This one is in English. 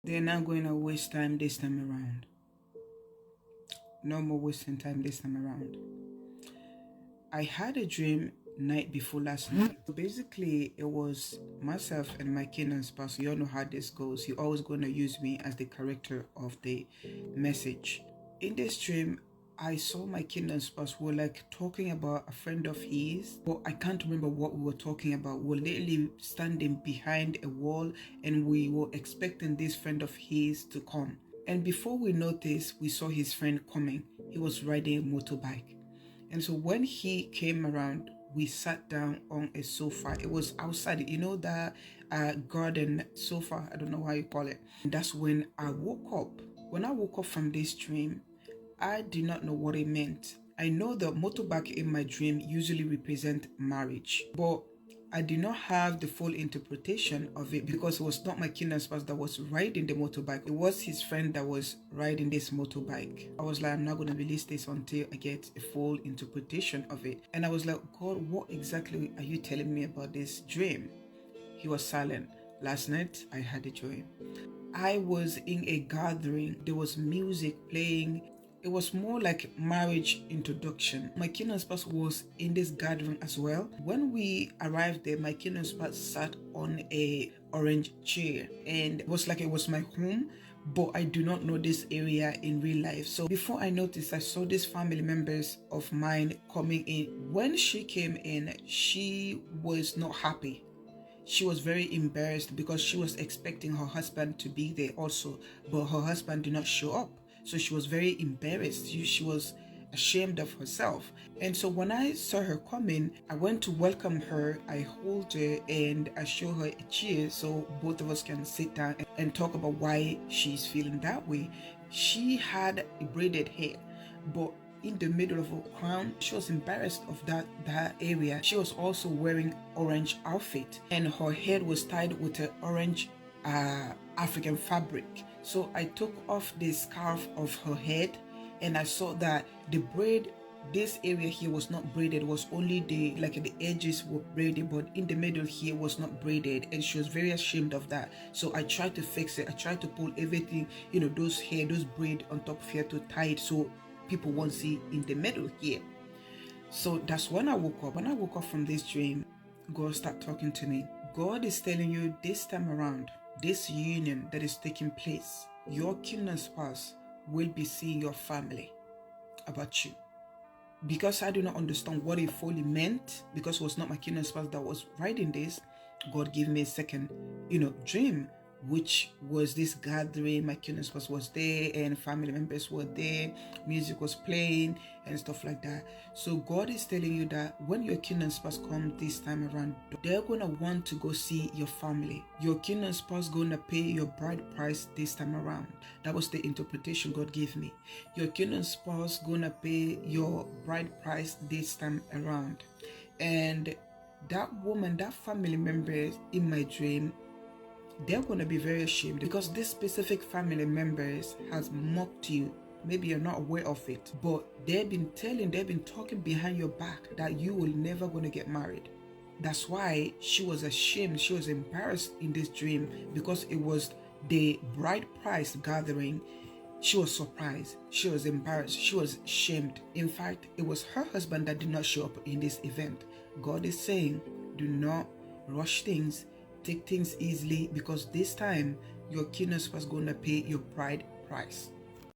They're not going to waste time this time around. No more wasting time this time around. I had a dream night before last night. So basically, it was myself and my kingdom spouse. You all know how this goes. You're always going to use me as the character of the message. In this dream, I saw my kingdom spouse. We were like talking about a friend of his, but I can't remember what we were talking about. We were literally standing behind a wall and we were expecting this friend of his to come. And before we noticed, we saw his friend coming. He was riding a motorbike. And so when he came around, we sat down on a sofa. It was outside, you know, that garden sofa. I don't know how you call it. And that's when I woke up. When I woke up from this dream, I did not know what it meant. I know the motorbike in my dream usually represent marriage, but I did not have the full interpretation of it because it was not my kingdom spouse that was riding the motorbike. It was his friend that was riding this motorbike. I was like, I'm not going to release this until I get a full interpretation of it. And I was like, God, what exactly are you telling me about this dream? He was silent. Last night, I had a dream. I was in a gathering. There was music playing. It was more like marriage introduction. My kingdom spouse was in this gathering as well. When we arrived there, my kingdom spouse sat on a orange chair, and it was like it was my home, but I do not know this area in real life. So before I noticed, I saw these family members of mine coming in. When she came in, she was not happy. She was very embarrassed because she was expecting her husband to be there also, but her husband did not show up. So she was very embarrassed. She was ashamed of herself. And so when I saw her coming, I went to welcome her. I hold her and I show her a chair so both of us can sit down and talk about why she's feeling that way. She had a braided hair, but in the middle of her crown, she was embarrassed of that area. She was also wearing orange outfit and her head was tied with an orange African fabric. So I took off the scarf of her head and I saw that the braid, this area here was not braided, was only the edges were braided, but in the middle here was not braided, and she was very ashamed of that. So I tried to fix it. I tried to pull everything, those hair, those braid on top of here to tie it so people won't see in the middle here. So that's when I woke up. When I woke up from this dream, God started talking to me. God is telling you this time around, this union that is taking place, your kingdom spouse will be seeing your family about you. Because I do not understand what it fully meant, because it was not my kingdom spouse that was writing this, God gave me a second, dream, which was this gathering. My kingdom spouse was there and family members were there, music was playing and stuff like that. So God is telling you that when your kingdom spouse comes this time around, they're gonna want to go see your family. Your kingdom spouse gonna pay your bride price this time around. That was the interpretation God gave me. Your kingdom spouse gonna pay your bride price this time around. And that woman, that family member in my dream, they're going to be very ashamed because this specific family members has mocked you. Maybe you're not aware of it, but they've been talking behind your back that you will never going to get married. That's why she was ashamed. She was embarrassed in this dream because it was the bride price gathering. She was surprised. She was embarrassed. She was shamed. In fact, it was her husband that did not show up in this event. God is saying, do not rush things. Take things easily because this time your kingdom spouse is going to pay your bride price.